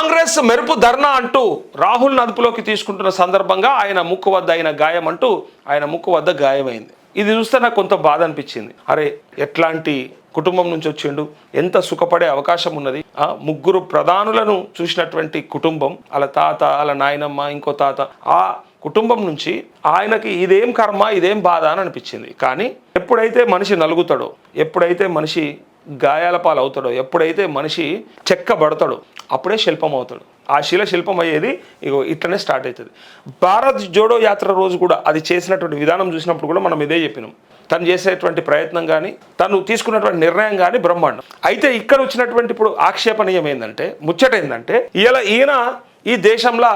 కాంగ్రెస్ మెరుపు ధర్నా అంటూ రాహుల్ అదుపులోకి తీసుకుంటున్న సందర్భంగా ఆయన ముక్కు వద్ద అయిన గాయం అంటూ ఆయన ముక్కు వద్ద గాయమైంది. ఇది చూస్తే నాకు కొంత బాధ అనిపించింది. అరే ఎట్లాంటి కుటుంబం నుంచి వచ్చిండు, ఎంత సుఖపడే అవకాశం ఉన్నది. ముగ్గురు ప్రధానులను చూసినటువంటి కుటుంబం, వాళ్ళ తాత, వాళ్ళ నాయనమ్మ, ఇంకో తాత, ఆ కుటుంబం నుంచి ఆయనకి ఇదేం కర్మ, ఇదేం బాధ అని అనిపించింది. కానీ ఎప్పుడైతే మనిషి నలుగుతాడో, ఎప్పుడైతే మనిషి గాయాల పాలు అవుతాడో, ఎప్పుడైతే మనిషి చెక్కబడతాడో అప్పుడే శిల్పం అవుతాడు. ఆ శిల్పం అయ్యేది ఇగో ఇట్లనే స్టార్ట్ అవుతుంది. భారత్ జోడో యాత్ర రోజు కూడా అది చేసినటువంటి విధానం చూసినప్పుడు కూడా మనం ఇదే చెప్పినాం. తను చేసేటువంటి ప్రయత్నం కానీ, తను తీసుకున్నటువంటి నిర్ణయం కానీ బ్రహ్మాండం. అయితే ఇక్కడ వచ్చినటువంటి ఇప్పుడు ఆక్షేపణీయం ఏంటంటే, ముచ్చట ఏంటంటే, ఈయన ఈ దేశంలో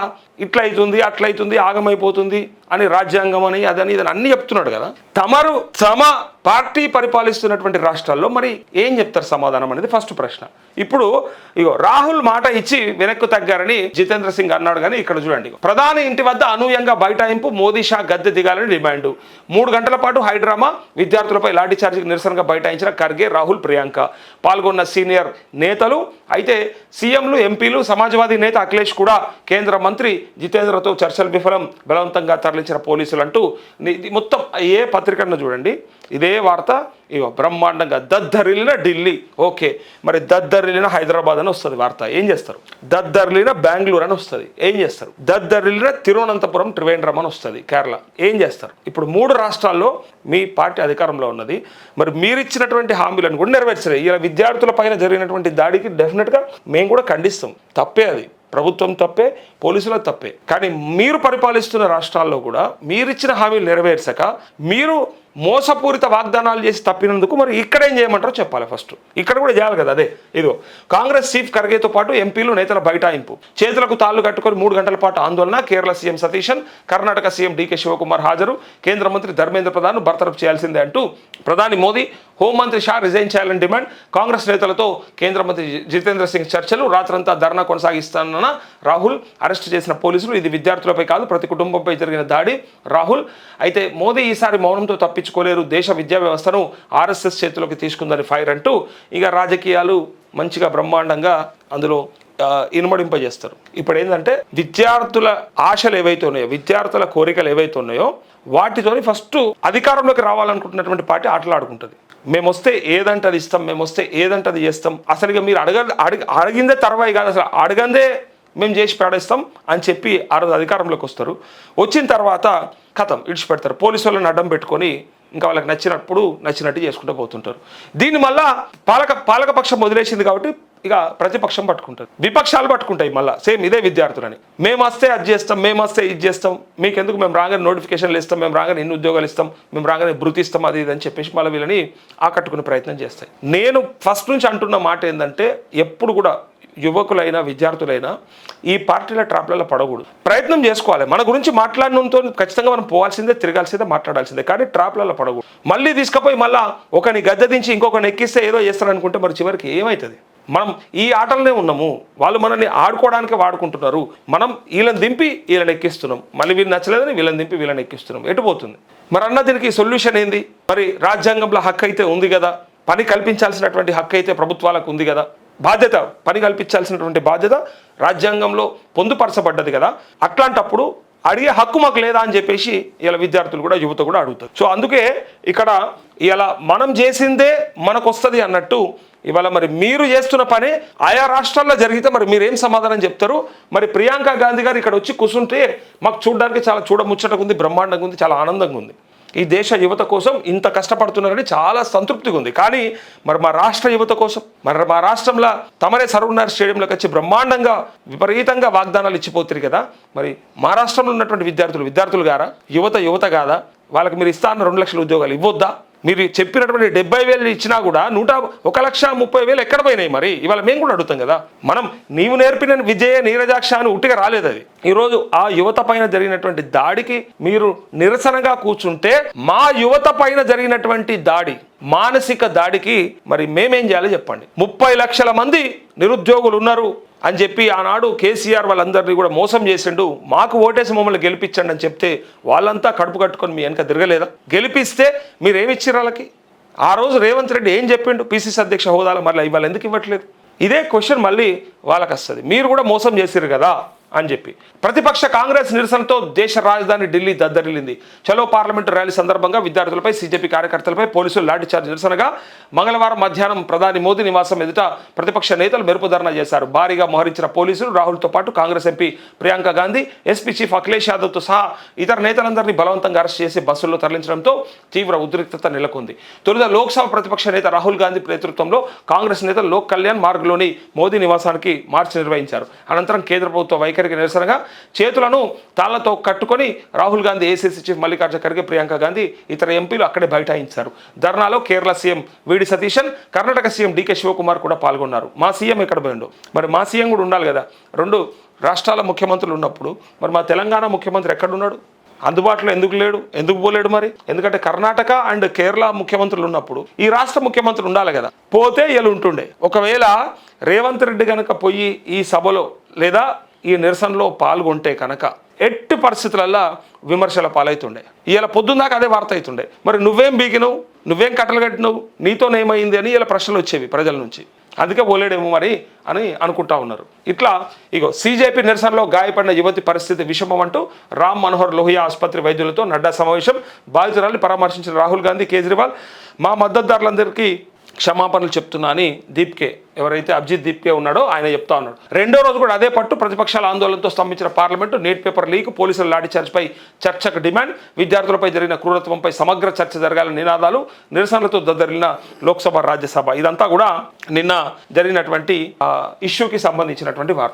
ఇట్లా అవుతుంది, అట్లా అవుతుంది, ఆగమైపోతుంది అని రాజ్యాంగం అని అదని ఇదని అన్ని చెప్తున్నాడు కదా. తమ పార్టీ పరిపాలిస్తున్నటువంటి రాష్ట్రాల్లో మరి ఏం చెప్తారు సమాధానం అనేది ఫస్ట్ ప్రశ్న. ఇప్పుడు ఇగో రాహుల్ మాట ఇచ్చి వెనక్కు తగ్గారని జితేంద్ర సింగ్ అన్నాడు. కానీ ఇక్కడ చూడండి, ప్రధాని ఇంటి వద్ద అనూహ్యంగా బైఠాయింపు, మోదీ షా గద్దె దిగాలని డిమాండ్. 3 గంటల పాటు హైడ్రామా, విద్యార్థులపై లాఠీ చార్జీకి నిరసనగా బైఠాయించిన ఖర్గే, రాహుల్, ప్రియాంక. పాల్గొన్న సీనియర్ నేతలు. అయితే సీఎంలు, ఎంపీలు, సమాజ్వాదీ నేత అఖిలేష్ కూడా కేంద్ర మంత్రి జితేంద్రతో చర్చలు విఫలం, బలవంతంగా తరలించిన పోలీసులు అంటూ మొత్తం ఏ పత్రికను చూడండి ఇదే వార్త. ఇగో బ్రహ్మాండంగా దద్దరిల్లిన ఢిల్లీ, ఓకే, మరి దద్దరిల్లిన హైదరాబాద్ అని వస్తుంది వార్త, ఏం చేస్తారు? దద్దరిల్లిన బెంగళూరు అని వస్తుంది, ఏం చేస్తారు? దద్దరిల్లిన తిరువనంతపురం, త్రివేంద్రం అని వస్తుంది, కేరళ, ఏం చేస్తారు? ఇప్పుడు 3 రాష్ట్రాల్లో మీ పార్టీ అధికారంలో ఉన్నది. మరి మీరు ఇచ్చినటువంటి హామీలను కూడా నెరవేర్చలేదు. ఇలా విద్యార్థుల పైన జరిగినటువంటి దాడికి డెఫినెట్గా మేము కూడా ఖండిస్తాం. తప్పే అది, ప్రభుత్వం తప్పే, పోలీసుల తప్పే. కానీ మీరు పరిపాలిస్తున్న రాష్ట్రాల్లో కూడా మీరిచ్చిన హామీలు నెరవేర్చక మీరు మోసపూరిత వాగ్దానాలు చేసి తప్పినందుకు మరి ఇక్కడ ఏం చేయమంటారో చెప్పాలి. ఫస్ట్ ఇక్కడ కూడా చేయాలి కదా. అదే ఇదో కాంగ్రెస్ చీఫ్ ఖర్గేతో పాటు ఎంపీలు, నేతల బైఠాయింపు, చేతులకు తాళ్లు కట్టుకొని 3 గంటల పాటు ఆందోళన. Kerala CM Satheesan, Karnataka CM DK Shivakumar హాజరు. కేంద్ర మంత్రి ధర్మేంద్ర ప్రధాన్ బర్తరఫ్ చేయాల్సిందే అంటూ ప్రధాని మోదీ, హోంమంత్రి షా రిజైన్ చేయాలని డిమాండ్. కాంగ్రెస్ నేతలతో కేంద్ర మంత్రి జితేంద్ర సింగ్ చర్చలు. రాత్రంతా ధర్నా కొనసాగిస్తానన్న రాహుల్. అరెస్టు చేసిన పోలీసులు. ఇది విద్యార్థులపై కాదు, ప్రతి కుటుంబంపై జరిగిన దాడి. రాహుల్ అయితే మోదీ ఈసారి మౌనంతో తప్పించుకోలేరు, దేశ విద్యా వ్యవస్థను ఆర్ఎస్ఎస్ చేతిలోకి తీసుకుందని ఫైర్ అంటూ ఇక రాజకీయాలు మంచిగా బ్రహ్మాండంగా అందులో ఇనుమడింపజేస్తారు. ఇప్పుడు ఏంటంటే విద్యార్థుల ఆశలు ఏవైతే ఉన్నాయో, విద్యార్థుల కోరికలు ఏవైతే ఉన్నాయో వాటితోని ఫస్ట్ అధికారంలోకి రావాలనుకుంటున్నటువంటి పార్టీ ఆటలాడుకుంటుంది. మేము వస్తే ఏదంటే అది ఇస్తాం, మేము వస్తే ఏదంటే అది చేస్తాం. అసలు ఇక మీరు అడిగిందే తర్వాయి కాదు, అసలు అడగందే మేము చేసి పాడేస్తాం అని చెప్పి ఆ రోజు అధికారంలోకి వస్తారు. వచ్చిన తర్వాత కథం ఇడిచిపెడతారు. పోలీసు వాళ్ళని అడ్డం పెట్టుకొని ఇంకా వాళ్ళకి నచ్చినప్పుడు నచ్చినట్టు చేసుకుంటూ పోతుంటారు. దీన్ని మళ్ళా పాలకపక్షం వదిలేసింది కాబట్టి ఇక ప్రతిపక్షం పట్టుకుంటుంది, విపక్షాలు పట్టుకుంటాయి మళ్ళీ సేమ్ ఇదే విద్యార్థులని. మేము వస్తే అది చేస్తాం, మేము వస్తే ఇది చేస్తాం, మీకెందుకు, మేము రాగానే నోటిఫికేషన్లు ఇస్తాం, మేము రాగానే ఇన్ని ఉద్యోగాలు ఇస్తాం, మేము రాగానే భృతి ఇస్తాం, అది ఇది అని చెప్పేసి మళ్ళీ వీళ్ళని ఆకట్టుకునే ప్రయత్నం చేస్తాయి. నేను ఫస్ట్ నుంచి అంటున్న మాట ఏంటంటే, ఎప్పుడు కూడా యువకులైనా విద్యార్థులైనా ఈ పార్టీల ట్రాప్లలో పడకూడదు. ప్రయత్నం చేసుకోవాలి. మన గురించి మాట్లాడినంతో ఖచ్చితంగా మనం పోవాల్సిందే, తిరగాల్సిందే, మాట్లాడాల్సిందే. కానీ ట్రాప్లలో పడకూడదు. మళ్ళీ తీసుకుపోయి మళ్ళీ ఒకని గద్దె దించి ఇంకొకరిని ఎక్కిస్తే ఏదో చేస్తారనుకుంటే మరి చివరికి ఏమవుతుంది? మనం ఈ ఆటలనే ఉన్నాము, వాళ్ళు మనల్ని ఆడుకోవడానికి వాడుకుంటున్నారు. మనం వీళ్ళని దింపి వీళ్ళని ఎక్కిస్తున్నాం, మళ్ళీ వీళ్ళు నచ్చలేదని వీళ్ళని దింపి వీళ్ళని ఎక్కిస్తున్నాం. ఎటుపోతుంది మరి అన్న? దీనికి సొల్యూషన్ ఏంది? మరి రాజ్యాంగంలో హక్కు అయితే ఉంది కదా, పని కల్పించాల్సినటువంటి హక్కు అయితే ప్రభుత్వాలకు ఉంది కదా, బాధ్యత, పని కల్పించాల్సినటువంటి బాధ్యత రాజ్యాంగంలో పొందుపరచబడ్డది కదా. అట్లాంటప్పుడు అడిగే హక్కు మాకు లేదా అని చెప్పేసి ఇలా విద్యార్థులు కూడా, యువత కూడా అడుగుతారు. సో అందుకే ఇక్కడ ఇలా మనం చేసిందే మనకు వస్తుంది అన్నట్టు ఇవాళ మరి మీరు చేస్తున్న పని ఆయా రాష్ట్రాల్లో జరిగితే మరి మీరేం సమాధానం చెప్తారు? మరి ప్రియాంక గాంధీ గారు ఇక్కడ వచ్చి కూర్చుంటే మాకు చూడడానికి చాలా చూడముచ్చటగా ఉంది, బ్రహ్మాండంగా ఉంది, చాలా ఆనందంగా ఉంది. ఈ దేశ యువత కోసం ఇంత కష్టపడుతున్నారని చాలా సంతృప్తిగా ఉంది. కానీ మరి మా రాష్ట్ర యువత కోసం, మరి మా రాష్ట్రంలో తమరే సర్వనార్ స్టేడియంలోకి వచ్చి బ్రహ్మాండంగా విపరీతంగా వాగ్దానాలు ఇచ్చిపోతారు కదా. మరి మా రాష్ట్రంలో ఉన్నటువంటి విద్యార్థులు గారా, యువత కాదా? వాళ్ళకి మీరు ఇస్తా అన్న 2 లక్షల ఉద్యోగాలు ఇవ్వొద్దా? మీరు చెప్పినటువంటి 70,000 ఇచ్చినా కూడా 1,30,000 ఎక్కడ పోయినాయి? మరి ఇవాళ మేము కూడా అడుగుతాం కదా. మనం నీవు నేర్పిన విజయ నీరజాక్ష అని ఉట్టిగా రాలేదు. అది ఈరోజు ఆ యువత పైన జరిగినటువంటి దాడికి మీరు నిరసనగా కూర్చుంటే, మా యువత పైన జరిగినటువంటి దాడి, మానసిక దాడికి మరి మేమేం చేయాలో చెప్పండి. 30 లక్షల మంది నిరుద్యోగులు ఉన్నారు అని చెప్పి ఆనాడు కేసీఆర్ వాళ్ళందరినీ కూడా మోసం చేసిండు, మాకు ఓటేసి మమ్మల్ని గెలిపించండి అని చెప్తే వాళ్ళంతా కడుపు కట్టుకొని మీ వెనక తిరగలేదా? గెలిపిస్తే మీరేమిచ్చారు వాళ్ళకి? ఆ రోజు రేవంత్ రెడ్డి ఏం చెప్పిండు? పిసిసి అధ్యక్ష హోదాలో, మళ్ళీ ఇవాళ ఎందుకు ఇవ్వట్లేదు? ఇదే క్వశ్చన్ మళ్ళీ వాళ్ళకి వస్తుంది, మీరు కూడా మోసం చేసిరు కదా అని చెప్పి. ప్రతిపక్ష కాంగ్రెస్ నిరసనతో దేశ రాజధాని ఢిల్లీ దద్దరిల్లింది. చలో పార్లమెంటు ర్యాలీ సందర్భంగా విద్యార్థులపై, సీజేపీ కార్యకర్తలపై పోలీసులు లాఠీచార్జ్ నిరసనగా మంగళవారం మధ్యాహ్నం ప్రధాని మోదీ నివాసం ఎదుట ప్రతిపక్ష నేతలు మెరుపు ధర్నా చేశారు. భారీగా మోహరించిన పోలీసులు రాహుల్తో పాటు Congress MP Priyanka Gandhi, SP chief Akhilesh యాదవ్తో సహా ఇతర నేతలందరినీ బలవంతంగా అరెస్ట్ చేసి బస్సుల్లో తరలించడంతో తీవ్ర ఉద్రిక్తత నెలకొంది. తొలుత లోక్సభ ప్రతిపక్ష నేత రాహుల్ గాంధీ నేతృత్వంలో కాంగ్రెస్ నేతలు లోక్ కళ్యాణ్ మార్గ్లోని మోదీ నివాసానికి మార్చి నిర్వహించారు. అనంతరం కేంద్ర ప్రభుత్వ వైఖరికి నిరసనగా చేతులను తాళ్లతో కట్టుకొని రాహుల్ గాంధీ, ఏసీసీ చీఫ్ మల్లికార్జున ఖర్గే, ప్రియాంక గాంధీ ఇతర ఎంపీలు అక్కడే బైఠాయించారు. ధర్నాలో కేరళ సీఎం వీడి సతీశన్, కర్ణాటక సీఎం డీకే శివకుమార్ కూడా పాల్గొన్నారు. మా సీఎం ఎక్కడ పోయిండు? మరి మా సీఎం కూడా ఉండాలి కదా. రెండు రాష్ట్రాల ముఖ్యమంత్రులు ఉన్నప్పుడు మరి మా తెలంగాణ ముఖ్యమంత్రి ఎక్కడున్నాడు? అందుబాటులో ఎందుకు లేడు? ఎందుకు పోలేడు? మరి ఎందుకంటే కర్ణాటక అండ్ కేరళ ముఖ్యమంత్రులు ఉన్నప్పుడు ఈ రాష్ట్ర ముఖ్యమంత్రి ఉండాలి కదా. పోతే ఇలా ఉంటుండే. ఒకవేళ రేవంత్ రెడ్డి కనుక పోయి ఈ సభలో లేదా ఈ నిరసనలో పాల్గొంటే కనుక ఎట్టి పరిస్థితులల్లో విమర్శల పాలవుతుండే. ఇలా పొద్దున్నాక అదే వార్త అవుతుండే. మరి నువ్వేం బీకినవు, నువ్వేం కట్టలు కట్టినవు, నీతోనేమైంది అని ఇలా ప్రశ్నలు వచ్చేవి ప్రజల నుంచి. అందుకే పోలేడేమో మరి అని అనుకుంటా ఉన్నారు. ఇట్లా ఇగో సీజేపీ నిరసనలో గాయపడిన యువతి పరిస్థితి విషమం అంటూ రామ్ మనోహర్ లోహియా ఆసుపత్రి వైద్యులతో నడ్డా సమావేశం. బాధితురాల్ని పరామర్శించిన రాహుల్ గాంధీ, కేజ్రీవాల్ మా మద్దతుదారులందరికీ క్షమాపణలు చెప్తున్నా అని దీప్కే, ఎవరైతే అభిజిత్ దీప్కే ఉన్నాడో ఆయన చెప్తా ఉన్నాడు. రెండో రోజు కూడా అదే పట్టు. ప్రతిపక్షాల ఆందోళనతో స్తంభించిన పార్లమెంటు నీట్ పేపర్ లీక్, పోలీసుల లాఠీచార్జ్పై చర్చకు డిమాండ్, విద్యార్థులపై జరిగిన క్రూరత్వంపై సమగ్ర చర్చ జరగాలని నినాదాలు, నిరసనలతో దద్దరిల్లిన లోక్సభ, రాజ్యసభ. ఇదంతా కూడా నిన్న జరిగినటువంటి ఇష్యూకి సంబంధించినటువంటి వార్త.